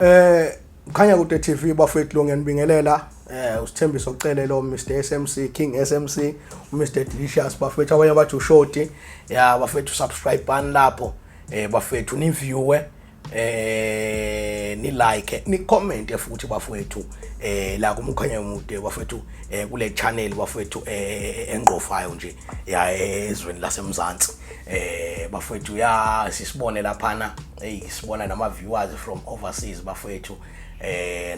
Khanya kude TV bafethu lo ngiyanibingelela usithembiso ucele lo Mr SMC King SMC Mr Delicious bafethu abanye bathi ushoti ya bafethu subscribe button lapho bafethu ni view ni like ni comment futhi bafethu la kumkhanya mude bafethu kule channel bafethu engqofayo nje ya ezweni laseMzansi bafethu ya sisibone laphana sibona nama viewers from overseas bafethu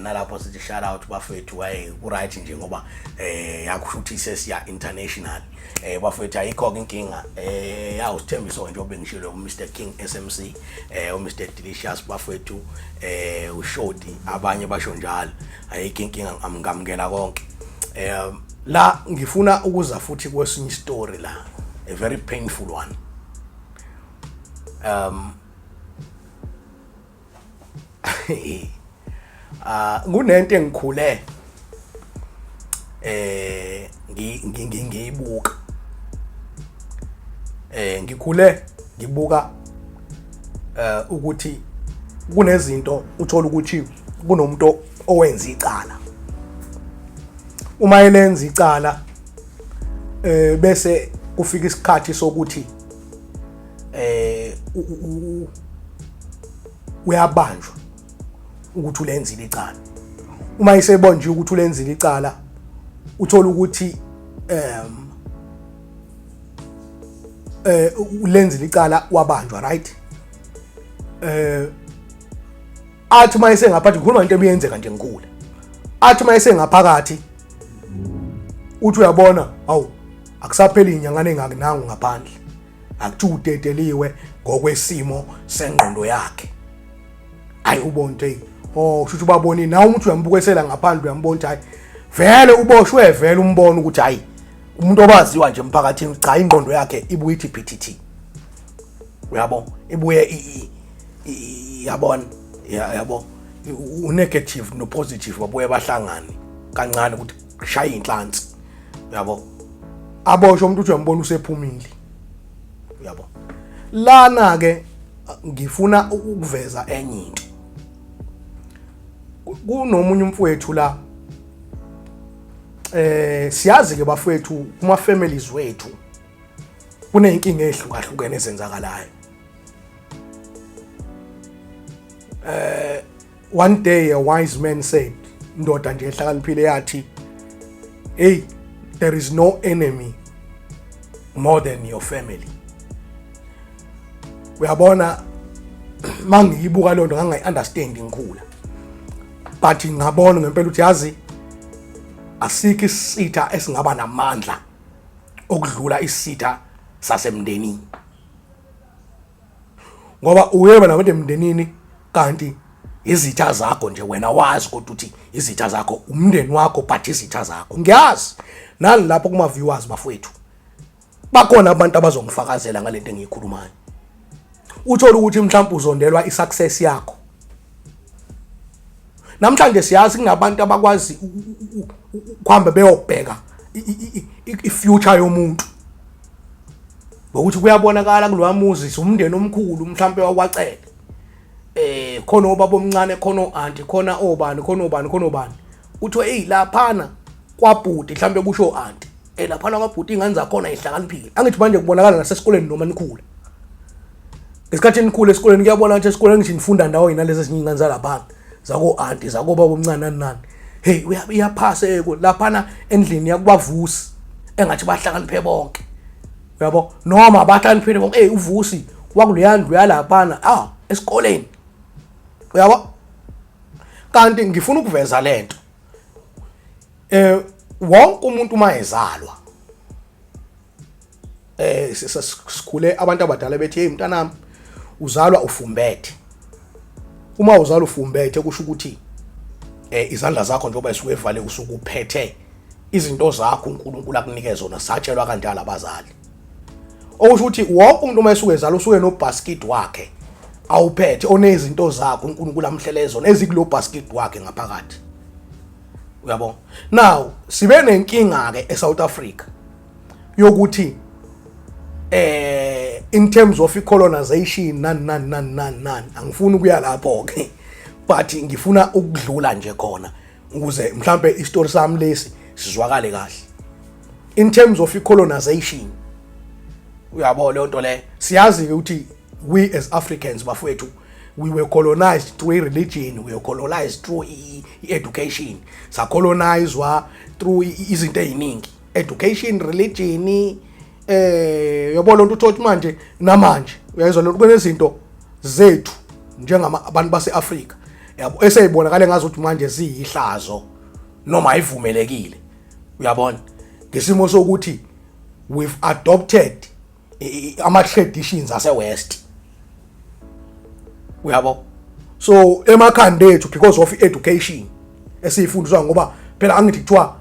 nalapho sithi shout out bafethu ku right nje ngoba yakusho ukuthi sesiya international bafethu ayikho inkinga ya usithembiso nje obengishilo Mr King SMC Mr Delicious bafethu ushoti abanye basho njalo ayikho inkinga ngamukela konke la ngifuna ukuza futhi kwesinye story la a very painful one kunento engikhule ngiyibuka ngikhule ngibuka ukuthi kunezinto uthola ukuthi kunomuntu owenza icala uma elenza icala bese kufika isikhathi sokuthi uyabanjwa ukuthi ulenzile icala uma isebonje ukuthi ulenzile icala uthola ukuthi ulenzile icala wabanjwa right athi mayise ngaphakathi kukhuluma into ebiyenzeka nje ngikhula athi mayise ngaphakathi uthi uyabona awu akusapheli inyanga engaki nangu ngaphandle akuthi udedeliwe ngokwesimo sengqondo yakhe ayi ubonke ushuthi ubaboni nawe umuntu uyambukesela ngaphandle uyambona hayi vele uboshwe vele umbona ukuthi hayi umuntu obaziwa nje emphakathini cha ingqondo yakhe ibuye ithi PTT uyabo ibuye yabona yabo negative no positive babuye bahlangane kancane ukuthi shaya inhlansi yabo aboshwe umuntu uthi uyambona usephumile yabo lana ke ngifuna ukuveza enye into kunomunye umfowethu la siyazi ke bafowethu kuma families wethu kuneyinkinga ezihlukahlukene ezenzakalayo one day a wise man said ndoda nje ehlakaniphile yathi hey there is no enemy more than your family uyabona mangiyibuka lonto ngangayi-understand ngikhula but ngabona ngempela ukuthi yazi asikho isitha esingaba namandla okudlula isitha sasemndenini ngoba uyeba nabantu emndenini kanti izitha zakho nje wena wazi ukuthi izitha zakho umndeni wakho but izitha zakho ngiyazi nani lapho kuma viewers bafowethu bakhona abantu abazongifakazela ngalento engiyikhulumayo uthola ukuthi mhlawumbe uzondelwa isuccess yakho namhlanje siyazi kunabantu abakwazi ukuhamba beyobheka ifuture yomuntu ngokuthi kuyabonakala kulwamuzi umndeni omkhulu mhlawumbe wakwacele khona obaba omncane khona auntie khona obani khona obani khona obani uthiwe hey laphana kwabhuti mhlawumbe kusho auntie laphana kwabhuti ingane zakhona ihlakaniphile angithi manje kubonakala nasesikoleni noma nikhule esikhathini nikhule esikoleni kuyabona ukuthi esikoleni ngithi nifunda ndawo yinalezi ezinye ingane zalaphana zako auntie zako baba omncane nani hey uyaphasa laphana endlini yakubavusi engathi bahlakaniphe bonke uyabo noma bahlakaniphile bonke hey uvusi wakuleyandlu yalaphana esikoleni uyabo kanti ngifuna ukuveza lento wonke umuntu mayezalwa sikhule abantu abadala bethi hey mntanami uzalwa ufumbethe uma uzalwa ufumbethe kusho ukuthi izandla zakho njengoba isuke evale usuku uphethe izinto zakho uNkulunkulu akunikeza zona satshelwa kanjalo abazali okusho ukuthi wonke umuntu uma esuke ezalwa usuke no basket wakhe awuphethe onezinto zakho uNkulunkulu amhleleze zona ezikulo basket wakhe ngaphakathi uyabo now sibe nenkinga ke eSouth Africa yokuthi in terms of colonization nani angifuni ukuya lapho ke but ngifuna ukudlula nje khona ukuze mhlambe istory sami lesi sizwakale kahle. In terms of colonization, uyabo le nto le siyazi ukuthi we as Africans bafowethu we were colonized through religion, we were colonized through education, sa colonized through izinto eziningi, education, religion, yabona into uthi manje namanje uyayizwa lo kunezinto zethu njengamabantu base-Afrika yabo eseyibonakala ngazi ukuthi manje ziyihlazo noma ayivumelekile, uyabona, ngesimo sokuthi we've adopted ama traditions ase-West, uyabo. So emakhanda ethu because of education esiyifundiswa ngoba phela angithi kuthiwa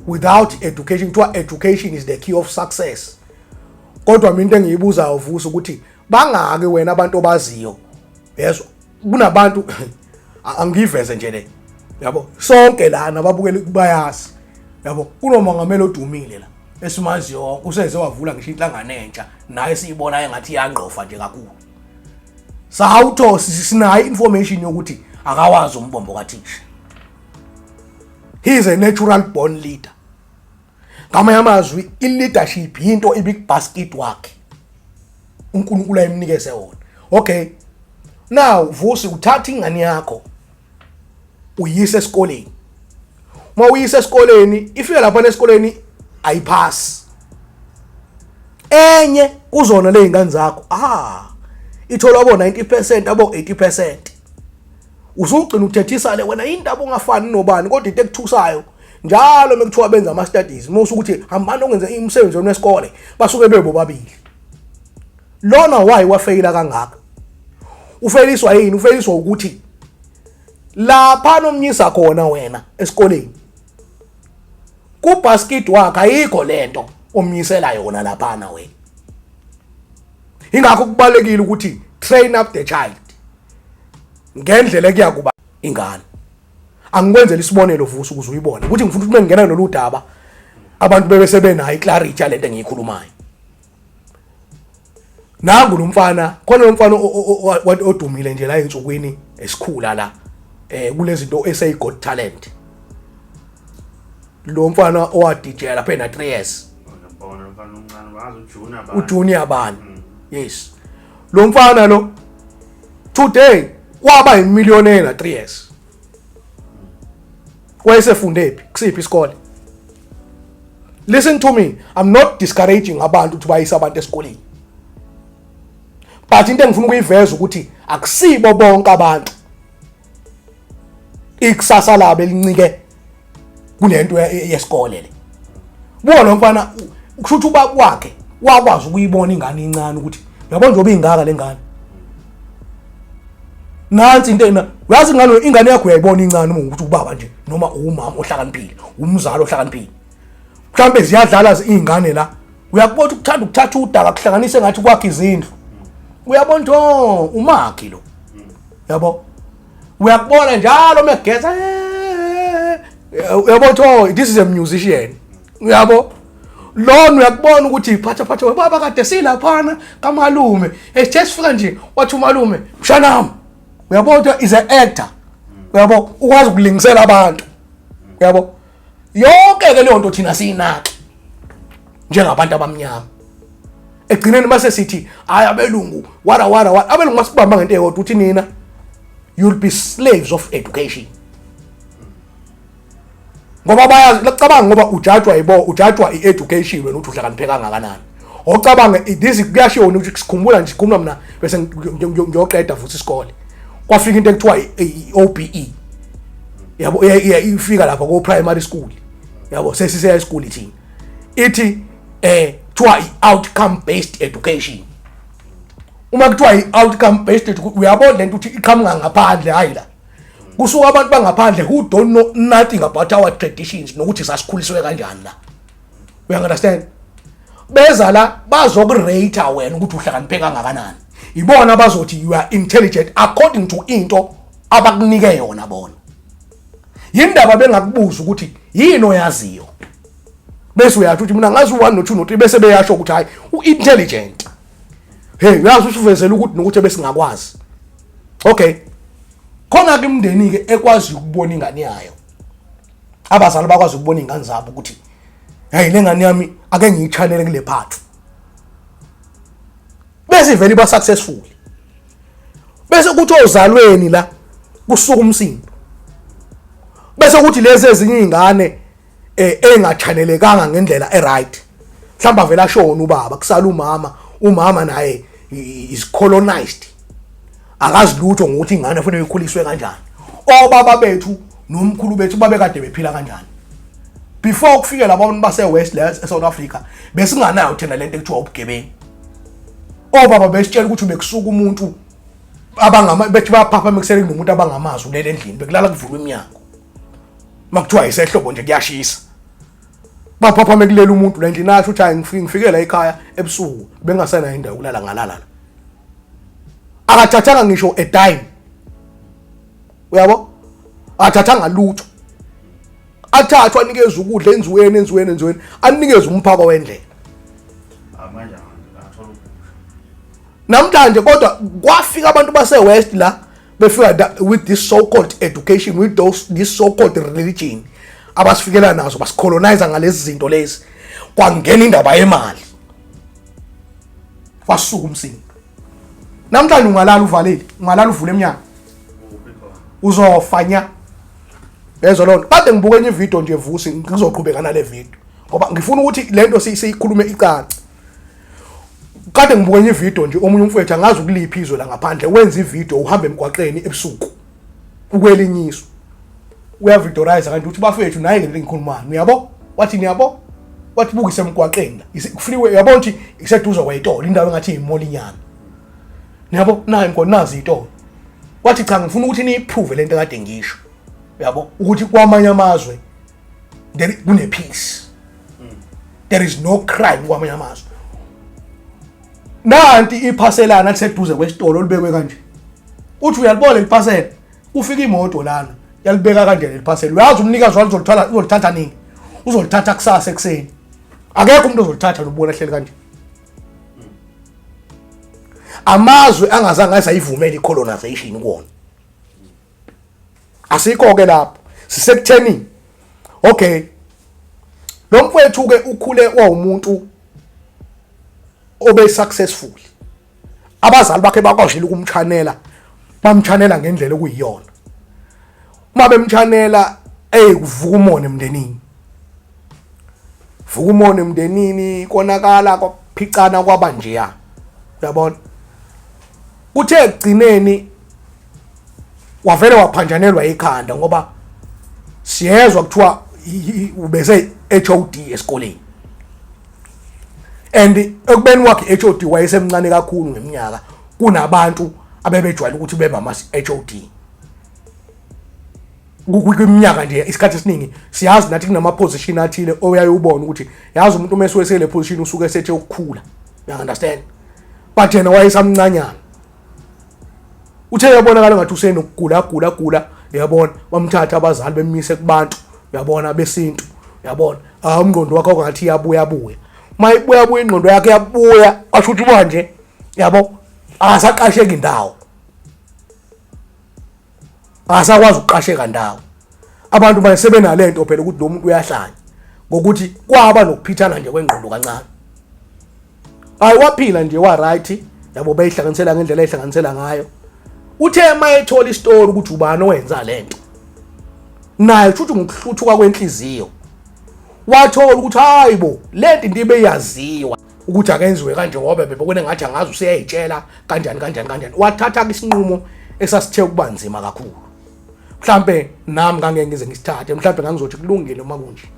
without education, kuthiwa education is the key of success. Kodwa mina into engiyibuza uvusa ukuthi bangake wena abantu obaziyo, yezwa kunabantu angiveze nje le, yabo, sonke lana babukele kubayazi, yabo, kunomongameli odumile la esimaziyo useze wavula ngisho inhlangano entsha naye siyibona engathi iyangqofa nje kakhulu. Sawutho sinayo information yokuthi akawazi umbombo kaThisha. He is a natural born leader. Ngamanye amazwi i-leadership into ibig basket wakhe uNkulunkulu ayimnikeze wona. Okay, now vusi uthatha ingane yakho uyise esikoleni. Uma uyise esikoleni ifika lapha esikoleni ayipass, enye kuzona le ingane zakho ithola abo 90% abo 80%, usugcina uthethisa le wena indaba ongafani nobani, kodwa into ekuthusayo njalo mekuthiwa benza ama studies musu ukuthi hambani ongenze umsebenzi wesikole basuke bebo babili. Lona why wafeyila kangaka? Ufeliswa yini? Ufeliswa ukuthi lapha nomnyisa khona wena esikoleni ku basket wakhe ayikho lento omnyisela yona lapha na wena. Ingakho kubalekile ukuthi train up the child ngendlela ekuyakuba ingane. Angikwenzela isibonelo vusa ukuze uyibone ukuthi ngifuna ukuthi mengena nolu daba abantu bebese benayo clarity lento engiyikhulumayo. Nangu lo mfana, khona lo mfana odumile nje la ensukwini esikhula la kulezi zinto esay got talent. Lo mfana owa-DJ lapha ena 3 years. uJunior bani? Yes. Lo mfana lo today waba imillionaire 3 years. Wayesefundephi? Kusiphi isikole? Listen to me, I'm not discouraging abantu ukuthi bayise abantu esikoleni. But into engifuna ukuyiveza ukuthi akusibo bonke abantu ikusasa labo elincike kunento yesikole le. Buka lo mfana kushuthi ubaba wakhe wakwazi ukuyibona ingane incane ukuthi yabona njobe ingaka lengane. Nansi into uyazi ingane yakho uyayibona incane uma ukuthi ubaba nje noma umama ohlakaniphile, umzali ohlakaniphile. Mhlambe ziyadlala izingane la. Uyakubona ukuthanda ukuthatha udaka kuhlanganise ngathi kwakhe izindlu. Uyabona nto umakhi lo. Yabo. Uyakubona njalo megeza. Uyabona nto this is a musician. Uyabo. Lona uyakubona ukuthi phatha baba kade silaphana kamalume. Just fika nje wathi umalume mshanami. Uyabona is an actor. Uyabo ukwazi ukulingisela abantu. Uyabo. Yonke ke leyo nto thina siyinaka njengabantu abamnyama. Egcineni base sithi hayi abelungu wara abelungu masibamba ngento eyodwa uthi nina you'll be slaves of education. Ngoba bayazi lacabanga ngoba ujajwa i-education wena uthi uhlakaniphe kangakanani. Ocabanga this kuyashiwo ukuthi sikhumbula nje sikhuluma mina bese ngiyoqeda futhi isikole. Kwafika into ekuthiwa i-OBE. Yabo ifika lapha ko primary school. Yabo sesise high school thina. Ithi kuthiwa i-outcome based education. Uma kuthiwa i-outcome based education uyabona lento ukuthi iqhamuka ngaphandle hayi la. Kusuka abantu bangaphandle who don't know nothing about our traditions nokuthi sasikhuliswe kanjani la. You understand? Beza la bazokurate wena ukuthi uhlakaniphe kangakanani. Ibona bazothi you are intelligent according to into abakunike yona bona. Yindaba bengakubuza ukuthi yini oyaziyo. Bese uyathi uthi mina ngazi 1 no 2 no 3 bese beyasho ukuthi hayi u-intelligent. Hey, uyazi usuvezela ukuthi nokuthi bese ngakwazi. Okay. khona ke imndeni ke ekwazi ukubona ingane yayo abazali bakwazi ukubona ingane zabo ukuthi hey lengane yami ake ngiyichanele kule phathu bese vele ba successful bese kuthi ozalweni la kusuka umsindo bese kuthi lezi ezinye izingane engachanelekanga ngendlela eright mhlamba vela ashona ubaba kusala umama naye is colonized akazi lutho ngokuthi ingane kufanele ikhuliswe kanjani obaba bethu nomkhulu bethu babe kade bephila kanjani before kufike labo abantu base West la eSouth Africa besinganayo thina lento ekuthiwa ubugebengu obaba besitshela ukuthi bekusuka umuntu bethi baphapha mekusele kunomuntu abangamazi ulele endlini bekulala kuvulwa iminyango makuthiwa isehlobo nje kuyashisa baphapha mekulela umuntu la endlini asho ukuthi ngifike la ekhaya ebusuku bengasena indawo yokulala ngalala akathathanga ngisho a dime uyabo athathanga lutho athathwa anikeza ukudla enziweni anikeza umphako wendlela manje ngathola namhlanje kodwa kwafika abantu base West la befika with this so called education with this so called religion abasifikela nazo basicolonize ngalezi zinto lezi kwangena indaba yemali wasuka umsindo namhlanje ungalala uvaleli ungalala uvule eminyango uzofanya bezwe lonto kade ngibuka enye video nje Vusi ngizoqhubeka nale video ngoba ngifuna ukuthi lento siyikhulume icace kade ngibuka enye video nje omunye umfowethu angazi ukuliphi izwe la ngaphandle wenza ivideo uhamba emgwaqeni ebusuku ukwelinyiswa uyavidorize kanti uthi bafethu naye ngento engikhulumani uyabo wathi niyabo wathi bukise emgwaqeni freeway yabo ukuthi iseduze kwayitolo indawo engathi imolinyana niyabo naye ngonazi itolo wathi cha ngifuna ukuthi niyiprove lento kade ngisho yabo ukuthi kwamanye amazwe kune peace there is no crime kwamanye amazwe nanti iphaselana liseduze kwesitolo libekwe kanje uthi uyalibona liphasela ufika imoto lana yalibeka kanje liphasela uyazi umnikazi walo uzolithatha nini uzolithatha kusasa ekseni akekho umuntu ozolithatha lobona ehleli kanje amazwe angazange ayivumele icolonization kuona asikho ke lapho sisekutheni okay lo mfowethu ke ukhule wawumuntu obe successful abazali bakhe bakwashila ukumchanela bamchanela ngendlela okuyiyona uma bemchanela kuvuka umone emndenini konakala kwaphicana kwaba njeya uyabona kuthe egcineni wavele waphanjanelwa ikhanda ngoba siyezwa kuthiwa ubese HOD esikoleni and ekubeni wakhe HOD wayesemncane kakhulu ngeminyaka kunabantu abebejwayele ukuthi bebe ama HOD kwiminyaka nje isikhathi esiningi siyazi nathi kunama position athile oyayubona ukuthi yazi umuntu umeswesele position usuke esethe ukukhula you understand but yena wayesamncanyana uthe yabonakala ngathi usenokugula yabona bamthatha abazali bemise kubantu yabona besintu yabona umngqondo wakhe ngathi yabuya mayibuya ingqondo yakhe yabuya asho ukuthi manje yabo asaqasheka indawo asakwazi ukuqasheka ndawo abantu manje sebenalento phela ukuthi lo muntu uyahlanya ngokuthi kwaba nokuphithana nje kwengqondo kancane hayi waphila nje wa right yabo bayihlanganisela ngendlela ayihlanganisela ngayo uthe mayethola istory ukuthi ubani owenza lento naye futhi ngokuhluthuka kwenhliziyo wathola ukuthi hayibo lento into ibeyaziwa ukuthi akenziwe kanje ngoba bebekune ngathi angazi useyayitshela kanjani wathatha isinqumo esasithe ukuba nzima kakhulu mhlambe nami ngangeke ngize ngisithathe mhlambe ngangizothi kulungile uma kunje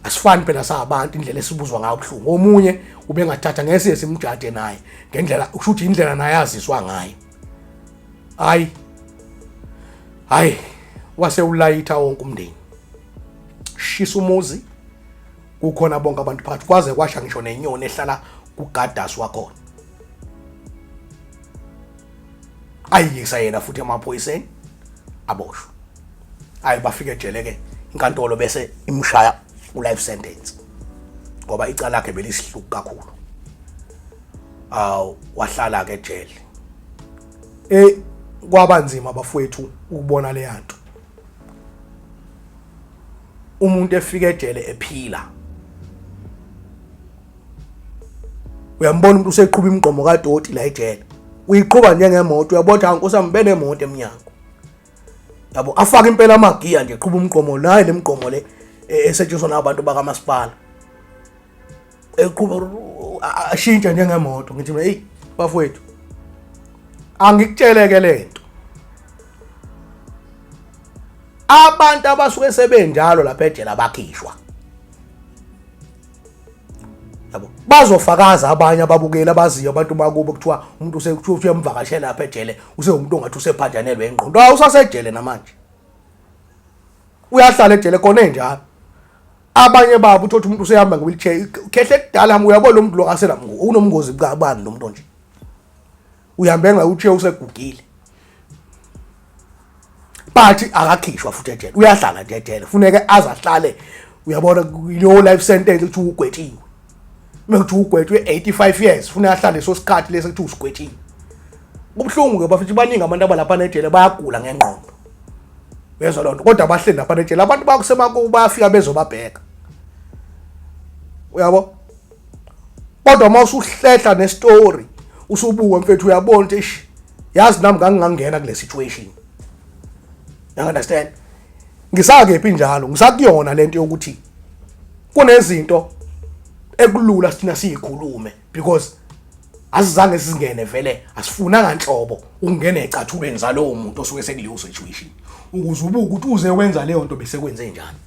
asifani phela sabantu indlela esibuzwa ngayo ubhlungu omunye ubengathatha ngeke simjade naye ngendlela ushuthi indlela naye yaziswa ngayo hayi wase ulayitha wonke umndeni shisa umuzi kukhona bonke abantu phakathi kwaze kwasha ngisho nenyoni ehlala kugadasi wakhona ayisa yena futhi emaphoyiseni aboshwe bafike ejele ke inkantolo bese imshaya life sentence ngoba icala lakhe belisihluku kakhulu wahlala ke ejele kwabanzima bafowethu ukubona le yanto. Umuntu efika ejele ephila. Uyambona umuntu useqhubha imigqomo kaDoti la ejele. Uyiqhubha njengemoto, uyabona Nkosi bene emoto eminyango. Yabo afaka impela amagiya nje eqhubha umgqomo naye lemigqomo le esetshenziswa nabantu bakamasipala. Eqhubha ashintsha njengemoto ngithi hey bafowethu angikutsheleke lento. Abantu abasuke sebenjalo lapha ejele abakhishwa. Yabo bazofakaza abanye ababukeli abaziyo abantu bakubo kuthiwa umuntu usekuthiwa uyamvakashela lapha ejele usewumuntu ongathi usephanjanelwe ingqondo. Awusasejele namanje. Uyahlala ejele khona enjalo. Abanye babo uthothi umuntu usehamba ngewheelchair khehle kudala uyabona lo muntu lo asenamngo unomngozi kabani lo muntu nje. Uhambe ngawheelchair usegugile. Bathi akakhishwa futhi ejele. Uyahlala nje ejele. Funeke azahlale uyabona lo life sentence uthi ugwetiwe. Mekuthi ugwetwe 85 years funa ahlale so sikhathi lesi kuthi usigwethiwe. Kubhlungu ke bafithi baningi abantu abalapha ejele bayagula ngengqondo. Bezwa lonto kodwa abahleli lapha ejele abantu bakusemako bayafika bezobabheka. Uyabo? Kodwa mawusuhlehla nestory usubuka mfethu uyabona ukuthi yazi nami ngangangena kule situation. You understand? Ngisakephi njalo ngisakuyona lento yokuthi kunezinto ekulula sithina siyikhulume because asizange sizingene vele asifuna kanhlobo ukungena ecathulweni zalowo muntu osuke sekuleyo situation ukuze ubuke ukuthi uze wenza leyo nto bese kwenze njani.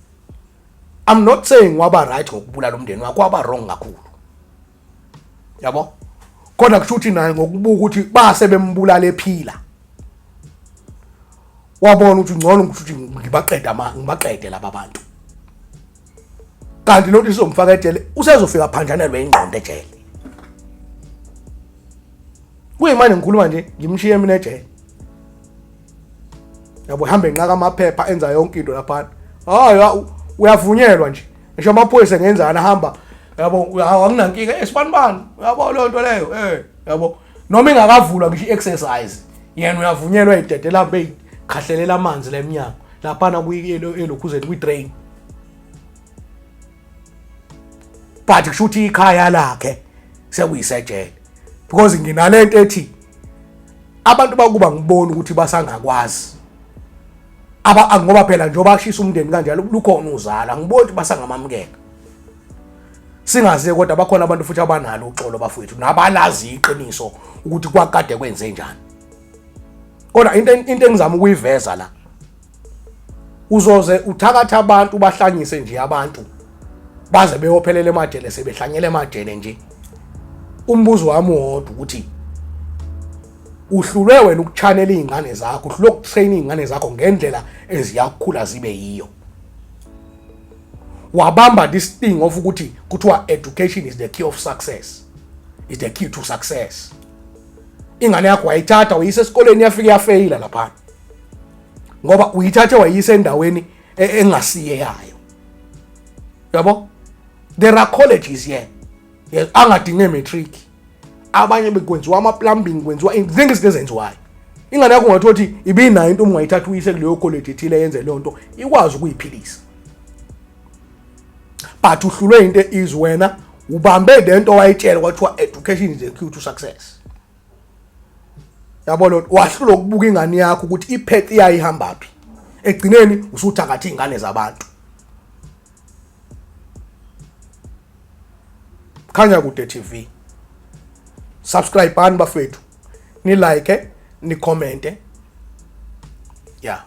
I'm not saying waba right ngokubulala umndeni wakho waba wrong kakhulu. Yabo? Kodwa kushuthi naye ngokubuka ukuthi base bembulala ephila. Wabona ukuthi ngcono ukuthi ngibaqede laba bantu. Kanti nothi sizomfaka ejele usezofika phanjanelwe ingqondo ejele. Kuyimanje ngikhuluma nje ngimshiye mina ejele. Yabo hamba enqaka amaphepha enza yonke into lapha. Hayi uyavunyelwa nje. Ngisho amaphoyisa ngenzana ahamba yabo anginankinga esibanibani yabo lo nto leyo yabo noma ingakavulwa ngisho exercise yena uyavunyelwa idedela be khahlelela amanzi leminyango lapha na kuyilokhuzeni kwi-drain. But kushuthi ikhaya lakhe sekuyisejele because nginalento ethi abantu bakuba ngibona ukuthi basangakwazi ngoba phela njengoba bashisa umndeni kanjalo lukhona uzala ngibona ukuthi basangamamukela. Singaze kodwa bakhona abantu futhi abanalo uxolo bafowethu nabalazi iqiniso ukuthi kwakade kwenze njani. Kodwa into engizama ukuyiveza la uzoze uthakatha abantu bahlanyise nje abantu baze beyophelela emajele sebehlanyele emajele nje. Umbuzo wami wodwa ukuthi uhlulwe wena ukuchannel izingane zakho uhlulwe ukutrain izingane zakho ngendlela eziyakhula zibe yiyo. Wabamba this thing of ukuthi kuthiwa education is the key of success, is the key to success. Ingane yakho wayithatha uyise esikoleni yafika yafeyila lapha ngoba uyithathe wayise endaweni engasiye yayo. Yabo? There are colleges here. Yes, angadinge matric. Abanye bekwenziwa ama plumbing kwenziwa izinto ezenziwayo. Ingane yakho ungathi uthi ibinayo into ungayithatha uyise kuleyo college ethile yenze leyo nto ikwazi ukuyiphilisa. But uhlulwe into is wena ubambe lento wayitshela kwathiwa education is the key to success. Yabo lo wahlula ukubuka ingane yakho ukuthi ipath iyayihamba phi. Egcineni usuthakatha izingane zabantu. Khanya Kude TV. Subscribe bani bafethu. Ni like, ni comment. Yeah.